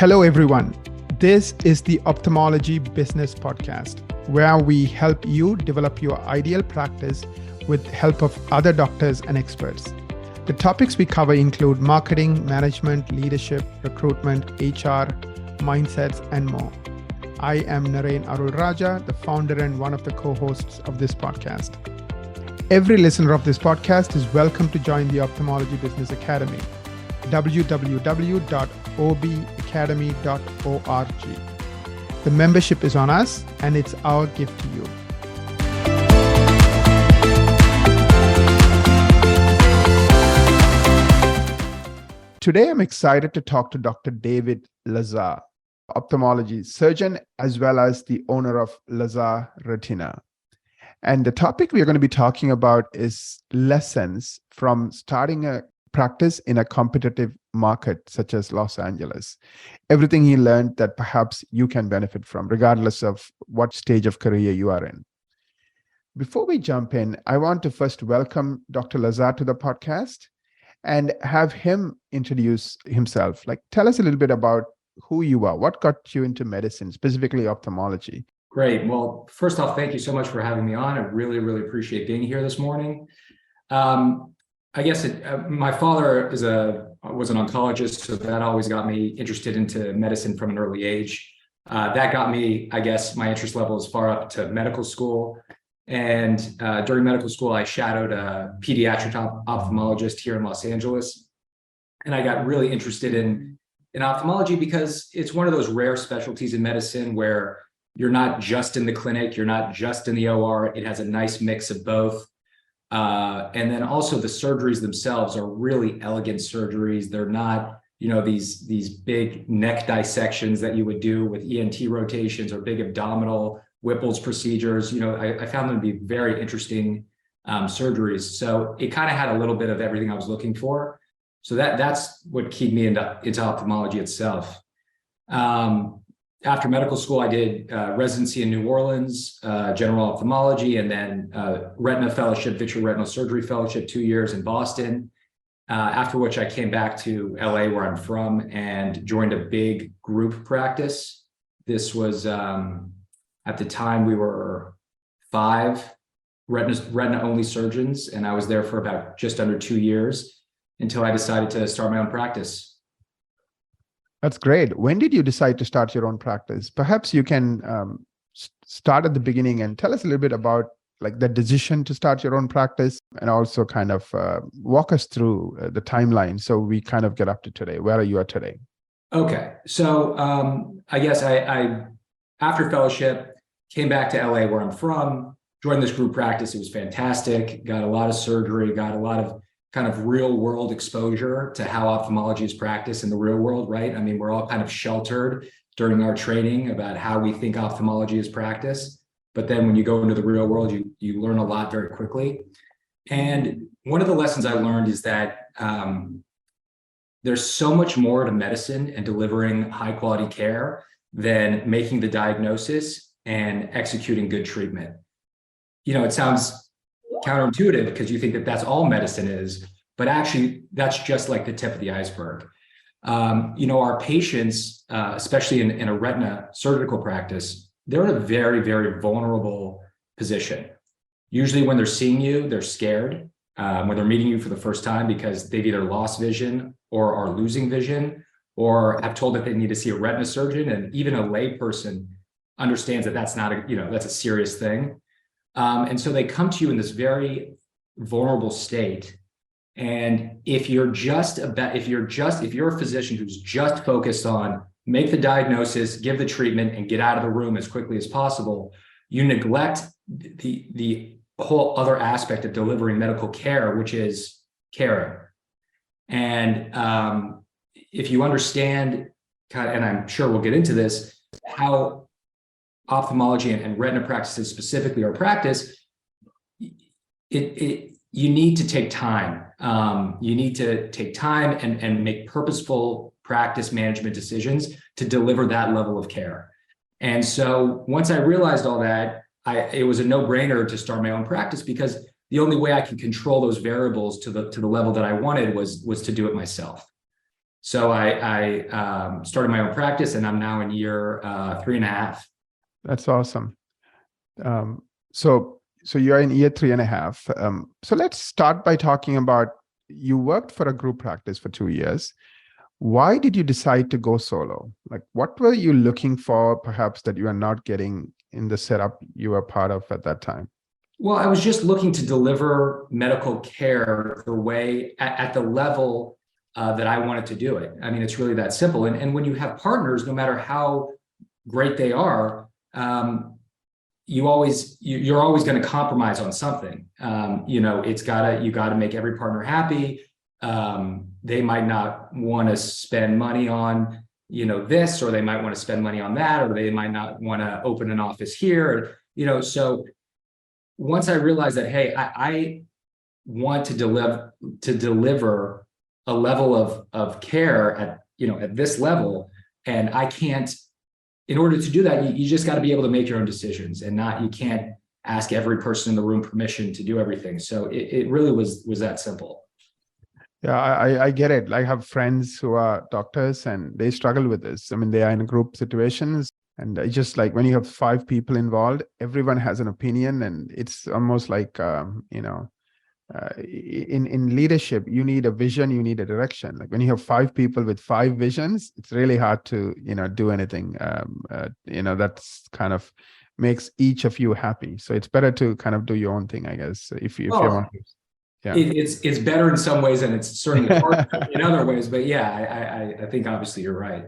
Hello, everyone. This is the Ophthalmology Business Podcast, where we help you develop your ideal practice with help of other doctors and experts. The topics we cover include marketing, management, leadership, recruitment, HR, mindsets, and more. I am Naren Arul Raja, the founder and one of the co-hosts of this podcast. Every listener of this podcast is welcome to join the Ophthalmology Business Academy, www.obacademy.org. The membership is on us, and it's our gift to you. Today, I'm excited to talk to Dr. David Lazar, ophthalmology surgeon, as well as the owner of Lazar Retina. And the topic we're going to be talking about is lessons from starting a practice in a competitive market such as Los Angeles. Everything he learned that perhaps you can benefit from, regardless of what stage of career you are in. Before we jump in, I want to first welcome Dr. Lazar to the podcast and have him introduce himself. Tell us a little bit about who you are, what got you into medicine, specifically ophthalmology. Great. Well, first off, thank you so much for having me on. I really, really appreciate being here this morning. I guess my father was an oncologist, so that always got me interested into medicine from an early age. That got me, I guess, my interest level as far up to medical school. And during medical school, I shadowed a pediatric ophthalmologist here in Los Angeles. And I got really interested in ophthalmology because it's one of those rare specialties in medicine where you're not just in the clinic, you're not just in the OR. It has a nice mix of both. And then also the surgeries themselves are really elegant surgeries. They're not, these big neck dissections that you would do with ENT rotations or big abdominal Whipple's procedures. I found them to be very interesting surgeries. So it kind of had a little bit of everything I was looking for. So that's what keyed me into ophthalmology itself. After medical school, I did residency in New Orleans, general ophthalmology, and then retina fellowship, vitreoretinal surgery fellowship, 2 years in Boston. After which I came back to LA, where I'm from, and joined a big group practice. This was, at the time, we were 5 retina-only surgeons, and I was there for about just under 2 years until I decided to start my own practice. That's great. When did you decide to start your own practice? Perhaps you can start at the beginning and tell us a little bit about the decision to start your own practice, and also kind of walk us through the timeline so we kind of get up to today. Where are you at today? Okay. So I guess I after fellowship, came back to LA, where I'm from, joined this group practice. It was fantastic. Got a lot of surgery, got a lot of kind of real world exposure to how ophthalmology is practiced in the real world, right? I mean, we're all kind of sheltered during our training about how we think ophthalmology is practiced. But then when you go into the real world, you learn a lot very quickly. And one of the lessons I learned is that there's so much more to medicine and delivering high quality care than making the diagnosis and executing good treatment. It sounds counterintuitive because you think that that's all medicine is, but actually that's just like the tip of the iceberg. Our patients, especially in a retina surgical practice, they're in a very, very vulnerable position. Usually when they're seeing you, they're scared when they're meeting you for the first time because they've either lost vision or are losing vision or have told that they need to see a retina surgeon. And even a lay person understands that that's not that's a serious thing. And so they come to you in this very vulnerable state. And if you're a physician who's just focused on make the diagnosis, give the treatment, and get out of the room as quickly as possible, you neglect the whole other aspect of delivering medical care, which is caring. And if you understand, and I'm sure we'll get into this, how ophthalmology and retina practices specifically are practiced, you need to take time. You need to take time and make purposeful practice management decisions to deliver that level of care. And so once I realized all that, it was a no-brainer to start my own practice because the only way I could control those variables to the level that I wanted was to do it myself. So I started my own practice, and I'm now in year 3.5. That's awesome. So you're in year 3.5. So let's start by talking about, you worked for a group practice for 2 years. Why did you decide to go solo? Like, what were you looking for, perhaps, that you are not getting in the setup you were part of at that time? Well, I was just looking to deliver medical care the way at the level that I wanted to do it. I mean, it's really that simple. And when you have partners, no matter how great they are, you're always going to compromise on something. You gotta make every partner happy. They might not want to spend money on, this, or they might want to spend money on that, or they might not want to open an office here, so once I realized that, hey, I want to deliver a level of care at this level, and I can't. In order to do that, you just got to be able to make your own decisions, and you can't ask every person in the room permission to do everything. So it really was that simple. Yeah, I get it. I have friends who are doctors and they struggle with this. I mean, they are in group situations, and it's just like when you have 5 people involved, everyone has an opinion, and it's almost like, in leadership, you need a vision, you need a direction. Like when you have 5 people with 5 visions, it's really hard to, do anything. That's kind of makes each of you happy. So it's better to kind of do your own thing, I guess, if you want to. Yeah. It's better in some ways, and it's certainly harder in other ways. But yeah, I think obviously you're right.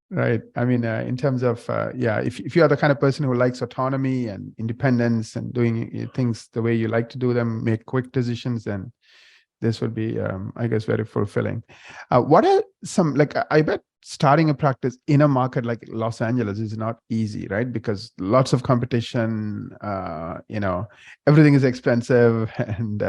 Right. I mean, in terms of, if you are the kind of person who likes autonomy and independence and doing things the way you like to do them, make quick decisions, then this would be, I guess, very fulfilling. What are some, like, I bet starting a practice in a market like Los Angeles is not easy, right? Because lots of competition, everything is expensive. And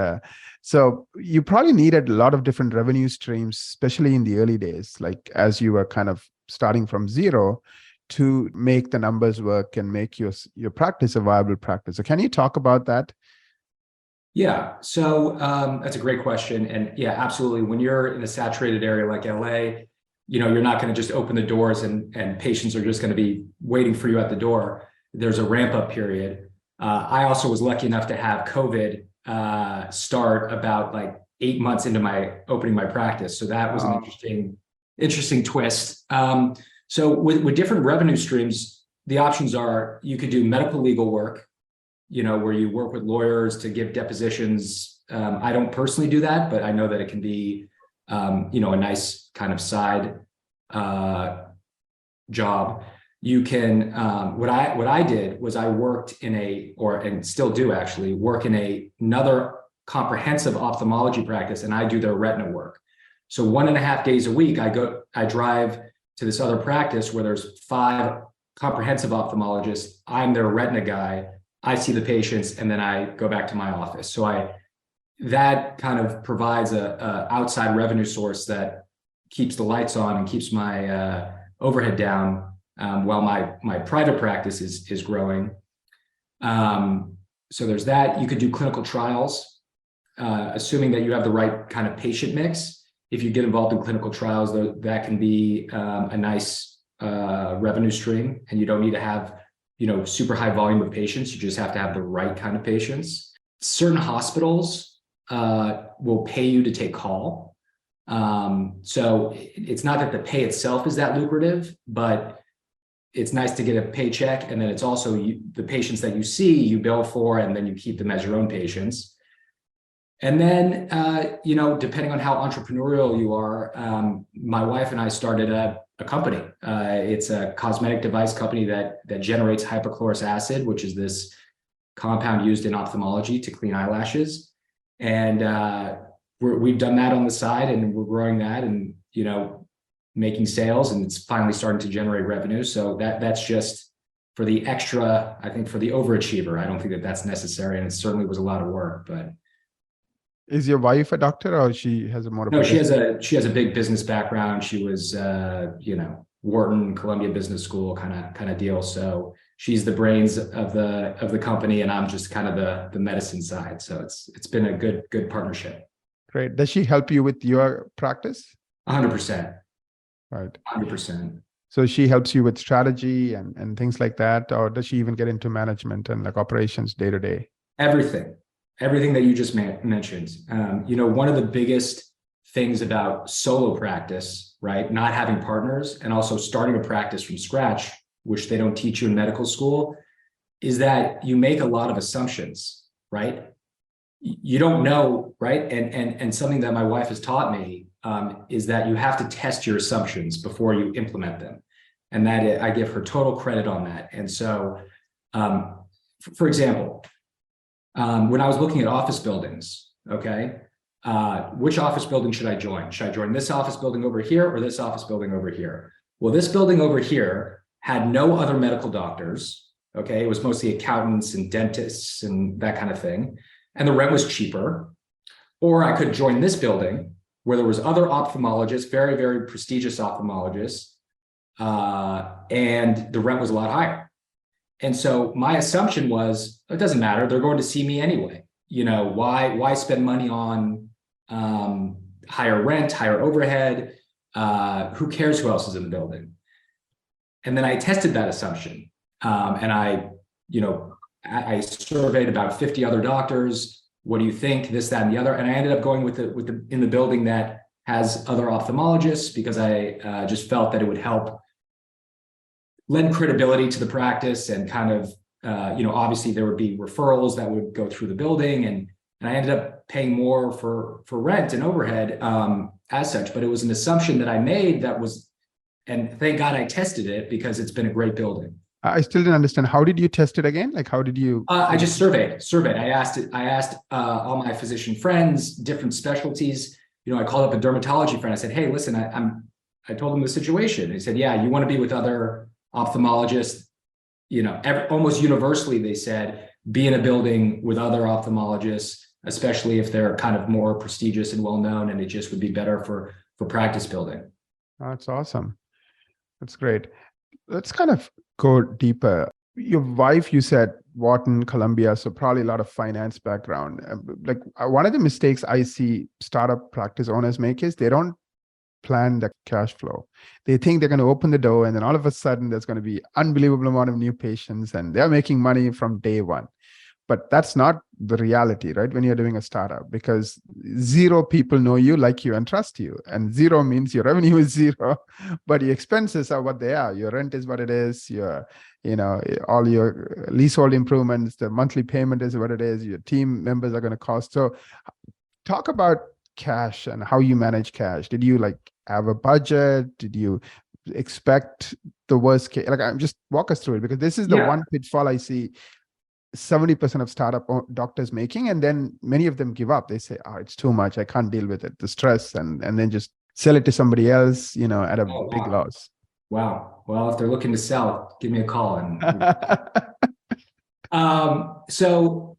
so you probably needed a lot of different revenue streams, especially in the early days, like as you were kind of starting from zero to make the numbers work and make your practice a viable practice. So can you talk about that? Yeah, so that's a great question. And yeah, absolutely. When you're in a saturated area like LA, you're not going to just open the doors and patients are just going to be waiting for you at the door. There's a ramp up period. I also was lucky enough to have COVID start about like 8 months into my opening my practice. So that was an interesting twist. So with different revenue streams, the options are you could do medical legal work, where you work with lawyers to give depositions. I don't personally do that, but I know that it can be, a nice kind of side job. You can, what I did was I worked and still do actually work in another comprehensive ophthalmology practice, and I do their retina work. So 1.5 days a week, I drive to this other practice where there's 5 comprehensive ophthalmologists. I'm their retina guy. I see the patients, and then I go back to my office. So that kind of provides a outside revenue source that keeps the lights on and keeps my overhead down while my private practice is growing. So there's that. You could do clinical trials, assuming that you have the right kind of patient mix. If you get involved in clinical trials, that can be a nice revenue stream, and you don't need to have super high volume of patients. You just have to have the right kind of patients. Certain hospitals will pay you to take call. So it's not that the pay itself is that lucrative, but it's nice to get a paycheck. And then it's also the patients that you see, you bill for, and then you keep them as your own patients. And then, depending on how entrepreneurial you are, my wife and I started a company. It's a cosmetic device company that generates hypochlorous acid, which is this compound used in ophthalmology to clean eyelashes. And we've done that on the side, and we're growing that and, making sales, and it's finally starting to generate revenue. So that's just for the extra, I think, for the overachiever. I don't think that that's necessary. And it certainly was a lot of work, but. Is your wife a doctor, or she has a more? No, she has a big business background. She was, Wharton, Columbia Business School kind of deal. So she's the brains of the company, and I'm just kind of the medicine side. So it's been a good partnership. Great. Does she help you with your practice? 100%. Right. 100%. So she helps you with strategy and things like that, or does she even get into management and like operations day to day? Everything that you just mentioned. One of the biggest things about solo practice, right? Not having partners and also starting a practice from scratch, which they don't teach you in medical school, is that you make a lot of assumptions, right? You don't know, right? And something that my wife has taught me is that you have to test your assumptions before you implement them. And that I give her total credit on that. And so, for example, when I was looking at office buildings, okay, which office building should I join? Should I join this office building over here or this office building over here? Well, this building over here had no other medical doctors. Okay, it was mostly accountants and dentists and that kind of thing. And the rent was cheaper. Or I could join this building where there was other ophthalmologists, very, very prestigious ophthalmologists, and the rent was a lot higher. And so my assumption was, it doesn't matter, they're going to see me anyway. Why spend money on higher rent, higher overhead? Who cares who else is in the building? And then I tested that assumption. And I surveyed about 50 other doctors. What do you think? This, that, and the other. And I ended up going with the in the building that has other ophthalmologists because I just felt that it would help lend credibility to the practice and kind of, obviously there would be referrals that would go through the building, and I ended up paying more for rent and overhead as such. But it was an assumption that I made that was, and thank God I tested it because it's been a great building. I still didn't understand. How did you test it again? Like, how did you? I just surveyed. I asked all my physician friends, different specialties. I called up a dermatology friend. I said, "Hey, listen, I told him the situation." He said, "Yeah, you want to be with other ophthalmologists." Almost universally, they said, be in a building with other ophthalmologists, especially if they're kind of more prestigious and well-known, and it just would be better for practice building. That's awesome. That's great. Let's kind of go deeper. Your wife, you said Wharton, Columbia, so probably a lot of finance background. Like one of the mistakes I see startup practice owners make is they don't plan the cash flow. They think they're going to open the door and then all of a sudden there's going to be unbelievable amount of new patients and they're making money from day one. But that's not the reality, right? When you're doing a startup, because 0 people know you, like you, and trust you. And 0 means your revenue is 0, but your expenses are what they are. Your rent is what it is. All your leasehold improvements, the monthly payment is what it is. Your team members are going to cost. So talk about cash and how you manage cash. Did you have a budget? Did you expect the worst case? Just walk us through it, because this is the one pitfall I see 70% of startup doctors making, and then many of them give up. They say, "Oh, it's too much. I can't deal with it. The stress," and then just sell it to somebody else, at a big loss. Wow. Well, if they're looking to sell, give me a call. And so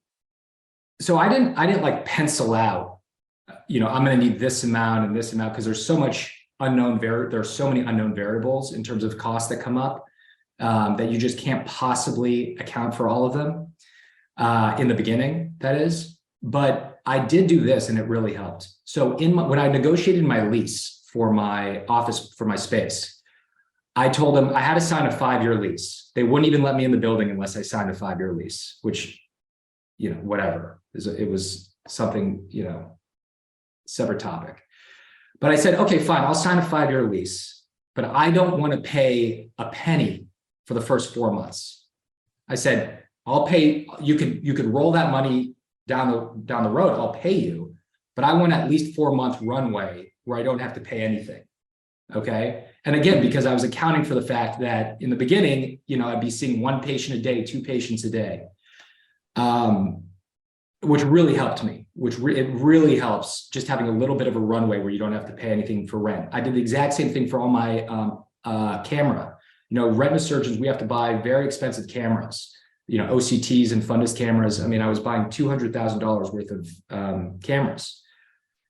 I didn't pencil out, I'm going to need this amount and this amount, because there's so much there are so many unknown variables in terms of costs that come up that you just can't possibly account for all of them in the beginning, that is. But I did do this and it really helped. So when I negotiated my lease for my office, for my space, I told them I had to sign a 5-year lease. They wouldn't even let me in the building unless I signed a 5-year lease, which, whatever. It was something, separate topic. But I said, okay, fine, I'll sign a 5-year lease, but I don't want to pay a penny for the first 4 months. I said, I'll pay, you could roll that money down the road, I'll pay you, but I want at least 4-month runway where I don't have to pay anything. Okay. And again, because I was accounting for the fact that in the beginning, I'd be seeing 1 patient a day, 2 patients a day, which really helped me, it really helps just having a little bit of a runway where you don't have to pay anything for rent. I did the exact same thing for all my camera. Retina surgeons, we have to buy very expensive cameras, OCTs and fundus cameras. I mean, I was buying $200,000 worth of cameras.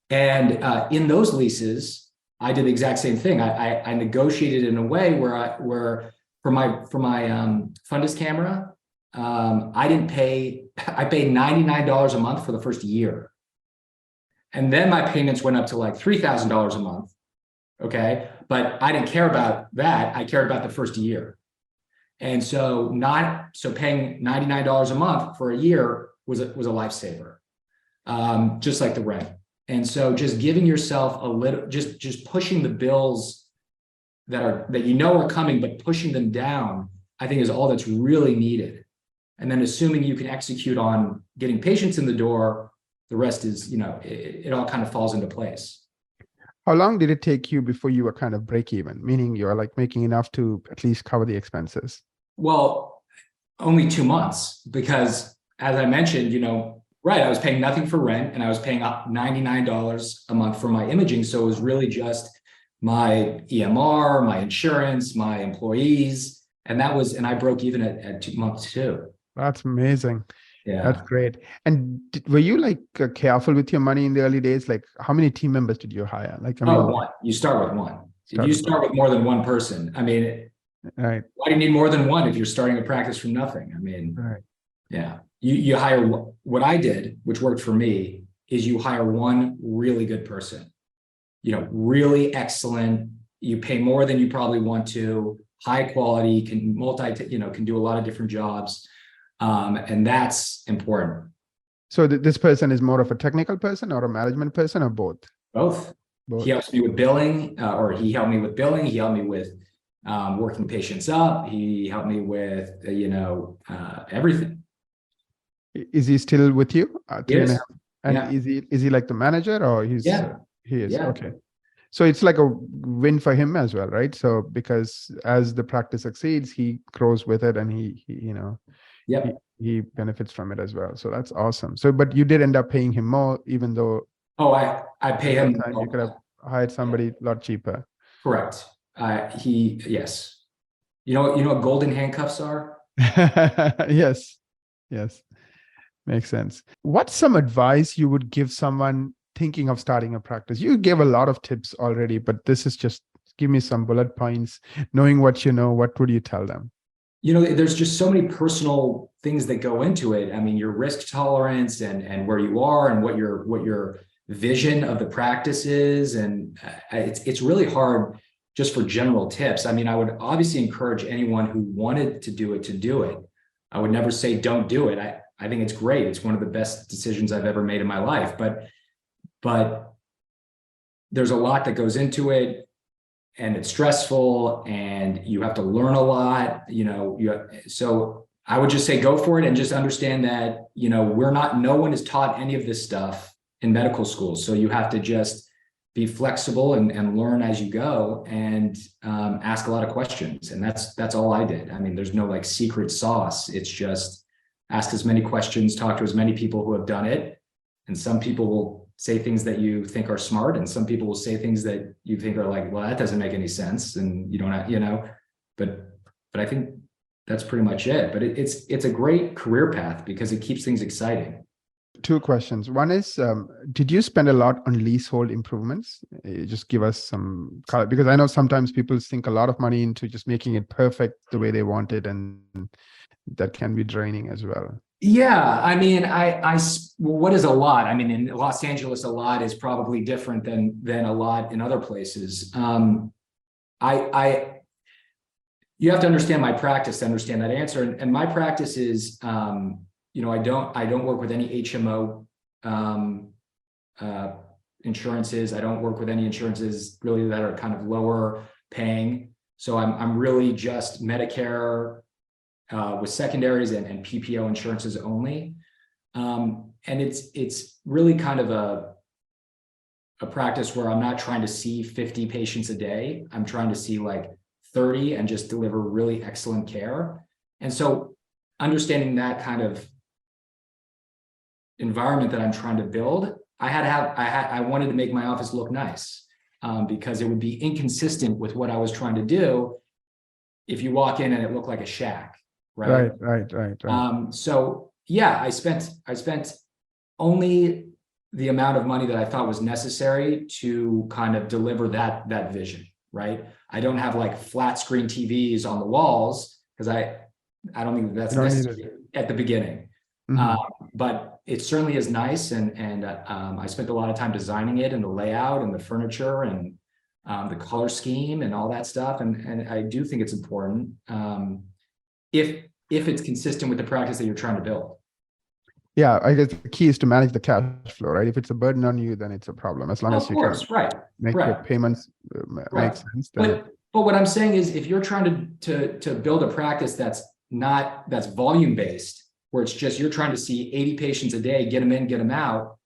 And in those leases, I did the exact same thing. I negotiated in a way where for my fundus camera, I paid $99 a month for the first year. And then my payments went up to $3,000 a month. Okay. But I didn't care about that. I cared about the first year. And so paying $99 a month for a year was a lifesaver, just like the rent. And so just giving yourself a little, just pushing the bills that are coming, but pushing them down, I think is all that's really needed. And then assuming you can execute on getting patients in the door, the rest is, it all kind of falls into place. How long did it take you before you were kind of break even, meaning you're like making enough to at least cover the expenses? Well, only 2 months, because as I mentioned, right, I was paying nothing for rent and I was paying $99 a month for my imaging. So it was really just my EMR, my insurance, my employees. And I broke even at 2 months too. That's amazing. Yeah. That's great. And were you like careful with your money in the early days? Like how many team members did you hire? Like, one. You start with one. If you start with more than one person, right. Why do you need more than one if you're starting a practice from nothing? Right. Yeah. You hire, what I did, which worked for me, is you hire one really good person, really excellent. You pay more than you probably want to, high quality, can can do a lot of different jobs. And that's important. So this person is more of a technical person or a management person or both? Both. He helps me with billing, He helped me with working patients up. He helped me with, everything. Is he still with you? Yes. And Yeah. is he like the manager or he is? Yeah. Okay. So it's like a win for him as well, right? So because as the practice succeeds, he grows with it and he benefits from it as well. So that's awesome. So, but you did end up paying him more, even though. Oh, I pay him. You could have hired somebody a lot cheaper. Correct. Yes. You know what golden handcuffs are? Yes. Makes sense. What's some advice you would give someone thinking of starting a practice? You gave a lot of tips already, but this is just give me some bullet points. Knowing what you know, what would you tell them? There's just so many personal things that go into it. Your risk tolerance and where you are and what your vision of the practice is. And it's really hard just for general tips. I would obviously encourage anyone who wanted to do it to do it. I would never say don't do it. I think it's great. It's one of the best decisions I've ever made in my life. But there's a lot that goes into it, and it's stressful, and you have to learn a lot. So I would just say go for it, and just understand that no one is taught any of this stuff in medical school. So you have to just be flexible and learn as you go, and ask a lot of questions. And that's all I did. There's no like secret sauce. It's just ask as many questions, talk to as many people who have done it. And some people will say things that you think are smart, and some people will say things that you think are like, well, that doesn't make any sense. And you don't have, but I think that's pretty much it. But it's a great career path because it keeps things exciting. Two questions. One is, did you spend a lot on leasehold improvements? Just give us some color, because I know sometimes people sink a lot of money into just making it perfect the way they want it, and that can be draining as well. Yeah, what is a lot? In Los Angeles, a lot is probably different than a lot in other places. You have to understand my practice to understand that answer. And my practice is, I don't work with any HMO insurances. I don't work with any insurances really that are kind of lower paying. So I'm really just Medicare with secondaries and PPO insurances only. And it's really kind of a practice where I'm not trying to see 50 patients a day. I'm trying to see like 30 and just deliver really excellent care. And so understanding that kind of environment that I'm trying to build, I wanted to make my office look nice, because it would be inconsistent with what I was trying to do if you walk in and it looked like a shack. Right. So yeah, I spent only the amount of money that I thought was necessary to kind of deliver that vision. Right. I don't have like flat screen TVs on the walls because I don't think that's necessary at the beginning. Mm-hmm. But it certainly is nice. And I spent a lot of time designing it and the layout and the furniture. And the color scheme and all that stuff. And I do think it's important if it's consistent with the practice that you're trying to build. Yeah, I guess the key is to manage the cash flow, right? If it's a burden on you, then it's a problem. As long as Of you course, can right, make your right, payments make right. sense, then But what I'm saying is, if you're trying to build a practice that's volume based, where it's just you're trying to see 80 patients a day, get them in, get them out,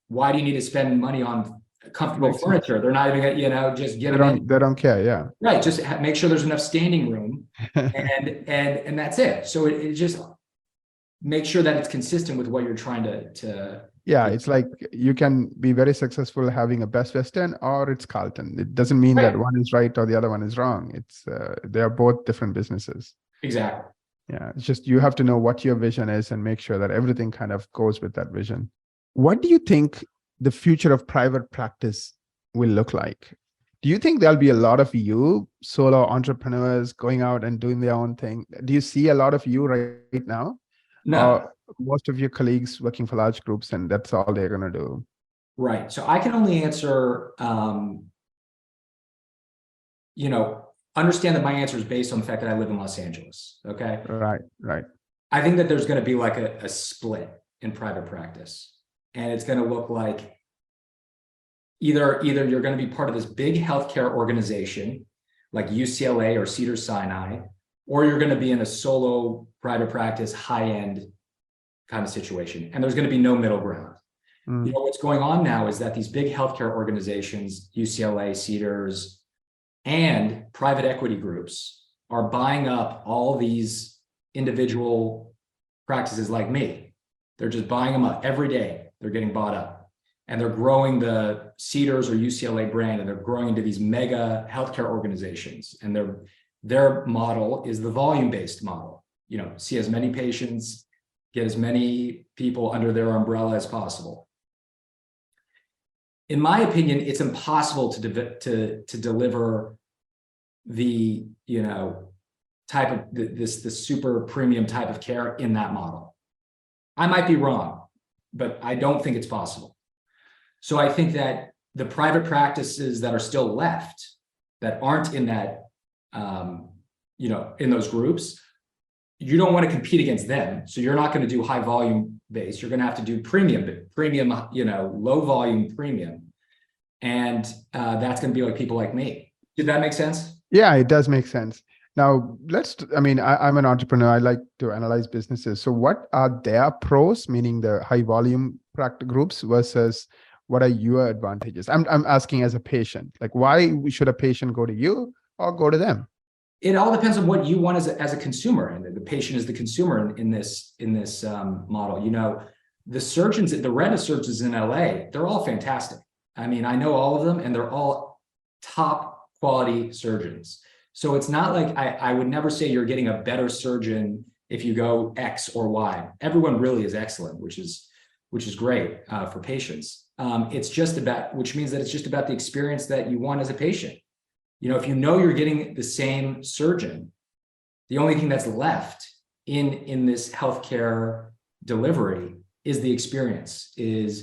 why do you need to spend money on comfortable makes sense. furniture? They're not even gonna, just get them in. They don't care. Yeah. Right. Just make sure there's enough standing room, and that's it. So it just make sure that it's consistent with what you're trying to. Yeah, it's like you can be very successful having a Best Western or it's Carlton. It doesn't mean that one is right or the other one is wrong. It's they are both different businesses. Exactly. Yeah, it's just you have to know what your vision is and make sure that everything kind of goes with that vision. What do you think the future of private practice will look like? Do you think there'll be a lot of you solo entrepreneurs going out and doing their own thing? Do you see a lot of you right now? No. Most of your colleagues working for large groups and that's all they're going to do? Right. So I can only answer, understand that my answer is based on the fact that I live in Los Angeles. Okay. Right. I think that there's going to be like a split in private practice, and it's going to look like either you're going to be part of this big healthcare organization like UCLA or Cedars-Sinai, or you're going to be in a solo private practice, high-end kind of situation. And there's going to be no middle ground. What's going on now is that these big healthcare organizations, UCLA, Cedars, and private equity groups are buying up all these individual practices like me. They're just buying them up every day. They're getting bought up. And they're growing the Cedars or UCLA brand, and they're growing into these mega healthcare organizations. And their model is the volume-based model. See as many patients, get as many people under their umbrella as possible. In my opinion, it's impossible to deliver the type of this super premium type of care in that model. I might be wrong, but I don't think it's possible. So I think that the private practices that are still left, that aren't in that, in those groups, you don't want to compete against them. So you're not going to do high volume base. You're going to have to do premium, low volume premium. And that's going to be like people like me. Did that make sense? Yeah, it does make sense. Now, I'm an entrepreneur. I like to analyze businesses. So what are their pros, meaning the high volume practice groups, versus what are your advantages? I'm asking as a patient, like why should a patient go to you or go to them? It all depends on what you want as a consumer, and the patient is the consumer in this model. The surgeons, the retina surgeons in LA, they're all fantastic. I mean, I know all of them, and they're all top quality surgeons. So it's not like I would never say you're getting a better surgeon if you go X or Y. Everyone really is excellent, which is great for patients. It's just about, which means that it's just about the experience that you want as a patient. If you're getting the same surgeon, the only thing that's left in this healthcare delivery is the experience. Do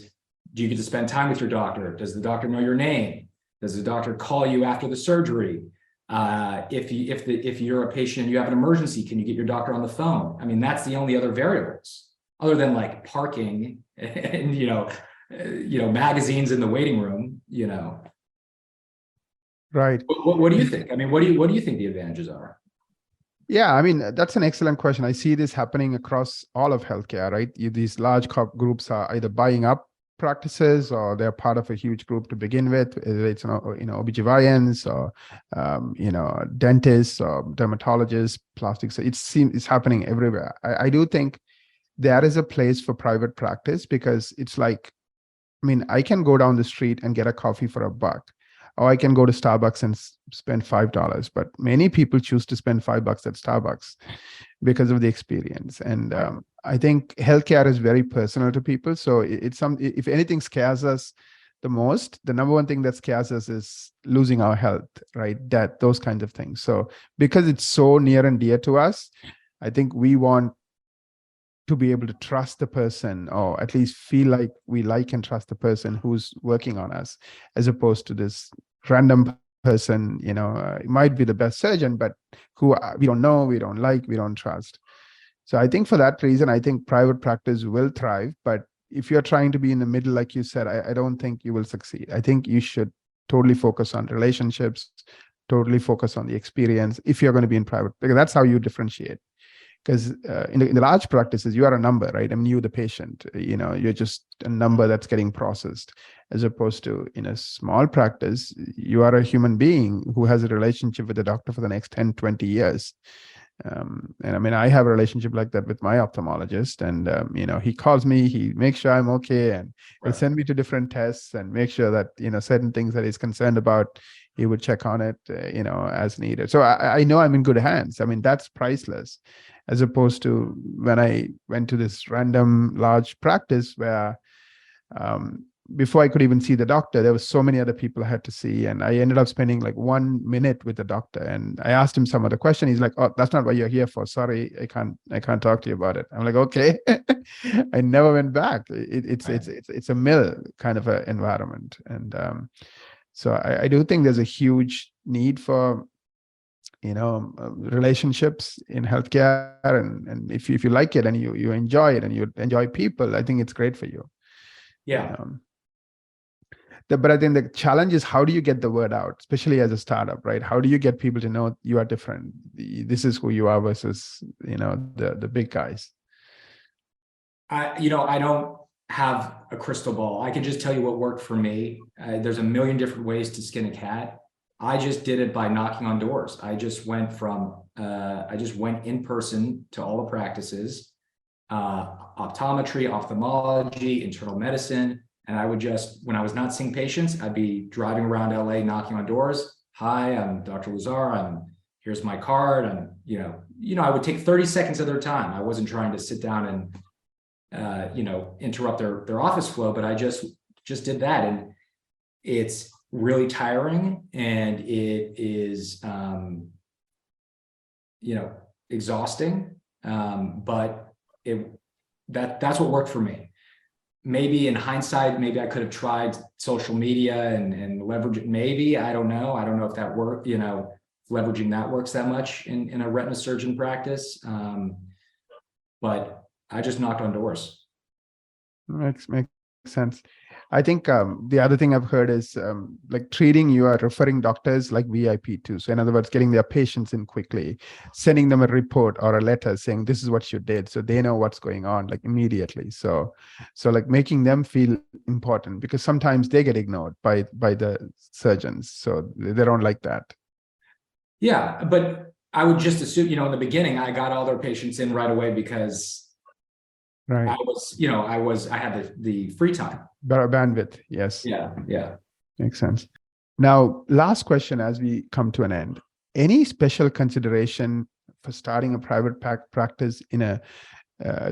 you get to spend time with your doctor? Does the doctor know your name? Does the doctor call you after the surgery? If you're a patient and you have an emergency, can you get your doctor on the phone? I mean, that's the only other variables other than like parking and magazines in the waiting room. Right. What do you think? I mean, what do you think the advantages are? Yeah, I mean, that's an excellent question. I see this happening across all of healthcare, right? These large groups are either buying up practices or they're part of a huge group to begin with. It's OBGYNs or dentists or dermatologists, plastics. It's happening everywhere. I do think there is a place for private practice because it's like, I can go down the street and get a coffee for $1, or I can go to Starbucks and spend $5. But many people choose to spend $5 at Starbucks because of the experience. And I think healthcare is very personal to people. So if anything scares us the most, the number one thing that scares us is losing our health, right? Death, those kinds of things. So because it's so near and dear to us, I think we want to be able to trust the person, or at least feel like we like and trust the person who's working on us, as opposed to this random person, might be the best surgeon, but who we don't know, we don't like, we don't trust. So I think for that reason, I think private practice will thrive. But if you're trying to be in the middle, like you said, I don't think you will succeed. I think you should totally focus on relationships, totally focus on the experience if you're going to be in private, because that's how you differentiate. Because in the large practices, you are a number, right? I mean, you, the patient, you're just a number that's getting processed, as opposed to in a small practice, you are a human being who has a relationship with the doctor for the next 10, 20 years. And I mean, I have a relationship like that with my ophthalmologist, and he calls me, he makes sure I'm okay, and he'll send me to different tests and make sure that certain things that he's concerned about, he would check on it, as needed. So I know I'm in good hands. I mean, that's priceless, as opposed to when I went to this random large practice where before I could even see the doctor, there was so many other people I had to see. And I ended up spending like 1 minute with the doctor. And I asked him some other question. He's like, "Oh, that's not what you're here for. Sorry, I can't talk to you about it." I'm like, "Okay." I never went back. It's a mill kind of an environment. And so I do think there's a huge need for relationships in healthcare. And if you like it and you enjoy it and you enjoy people, I think it's great for you. Yeah. But I think the challenge is, how do you get the word out, especially as a startup, right? How do you get people to know you are different? This is who you are versus, the big guys. I don't have a crystal ball. I can just tell you what worked for me. There's a million different ways to skin a cat. I just did it by knocking on doors. I just went in person to all the practices, optometry, ophthalmology, internal medicine. And I would just, when I was not seeing patients, I'd be driving around LA, knocking on doors. "Hi, I'm Dr. Lazar. Here's my card." And, I would take 30 seconds of their time. I wasn't trying to sit down and, interrupt their office flow, but I just did that. And it's really tiring, and it is, exhausting. But that's what worked for me. Maybe in hindsight, maybe I could have tried social media and leverage it. Maybe, I don't know. I don't know if that worked, leveraging that works that much in a retina surgeon practice. But I just knocked on doors. Makes sense. I think the other thing I've heard is like treating your referring doctors like VIP too. So in other words, getting their patients in quickly, sending them a report or a letter saying this is what you did, so they know what's going on like immediately. So like making them feel important, because sometimes they get ignored by the surgeons, so they don't like that. Yeah, but I would just assume, in the beginning, I got all their patients in right away because right. I had the free time. Better bandwidth, yes. Yeah. Makes sense. Now, last question as we come to an end. Any special consideration for starting a private practice in a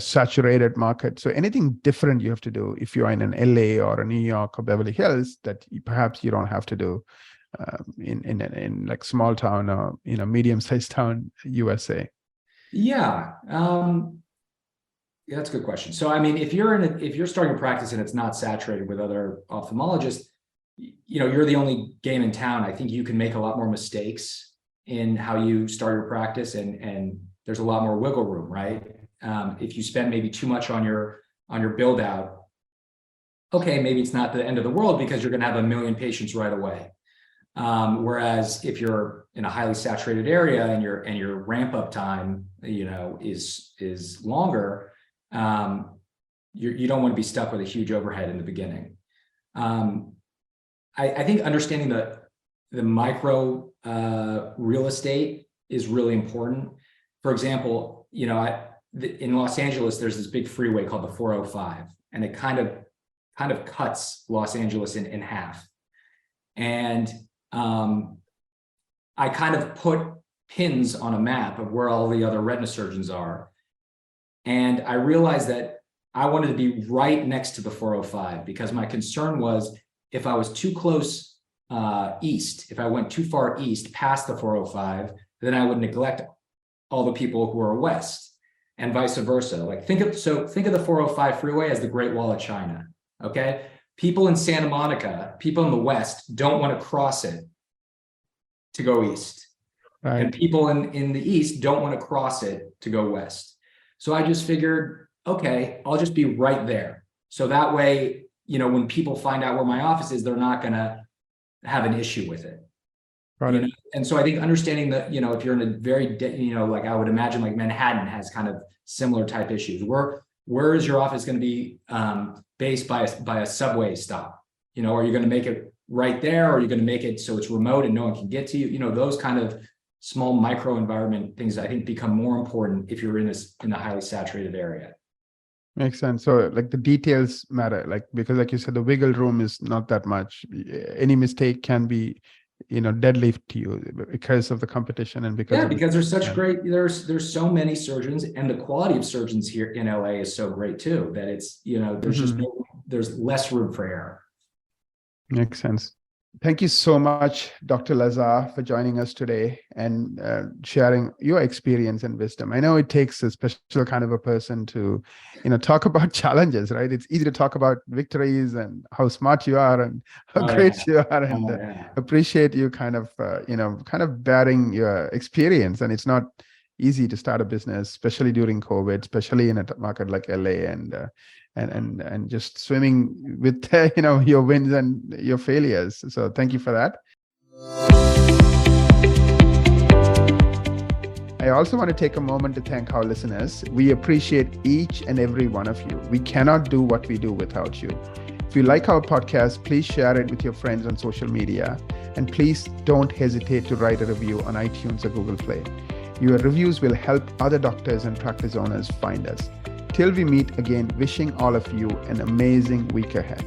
saturated market? So anything different you have to do if you're in an LA or a New York or Beverly Hills that perhaps you don't have to do in like small town or medium-sized town USA? Yeah. Yeah, that's a good question. So, I mean, if you're starting a practice and it's not saturated with other ophthalmologists, you're the only game in town. I think you can make a lot more mistakes in how you start your practice, and there's a lot more wiggle room, right? If you spend maybe too much on your build out, okay, maybe it's not the end of the world because you're going to have 1 million patients right away. Whereas if you're in a highly saturated area and your ramp up time, is longer, you don't want to be stuck with a huge overhead in the beginning. I think understanding the micro real estate is really important. For example, in Los Angeles, there's this big freeway called the 405, and it kind of cuts Los Angeles in half. And I kind of put pins on a map of where all the other retina surgeons are. And I realized that I wanted to be right next to the 405 because my concern was if I was too close east, if I went too far east past the 405, then I would neglect all the people who are west, and vice versa. Like think of the 405 freeway as the Great Wall of China. Okay, people in Santa Monica, people in the west don't want to cross it to go east. Right. And people in the east don't want to cross it to go west. So I just figured, okay, I'll just be right there. So that way, when people find out where my office is, they're not going to have an issue with it. Right. And so I think understanding that, if you're in a very, like I would imagine like Manhattan has kind of similar type issues. Where is your office going to be based by a subway stop? Are you going to make it right there? Or are you going to make it so it's remote and no one can get to you? Those kind of small micro environment things I think become more important if you're in a highly saturated area. Makes sense. So like the details matter, because like you said, the wiggle room is not that much. Any mistake can be, deadly to you because of the competition and because there's such great, there's so many surgeons, and the quality of surgeons here in LA is so great too, that it's, there's just there's less room for error. Makes sense. Thank you so much, Dr. Lazar, for joining us today and sharing your experience and wisdom. I know it takes a special kind of a person to, talk about challenges, right? It's easy to talk about victories and how smart you are and how great you are, and appreciate you kind of bearing your experience. And it's not easy to start a business, especially during COVID, especially in a market like LA, and just swimming with your wins and your failures. So thank you for that. I also want to take a moment to thank our listeners. We appreciate each and every one of you. We cannot do what we do without you. If you like our podcast, please share it with your friends on social media, and please don't hesitate to write a review on iTunes or Google Play. Your reviews will help other doctors and practice owners find us. Till we meet again, wishing all of you an amazing week ahead.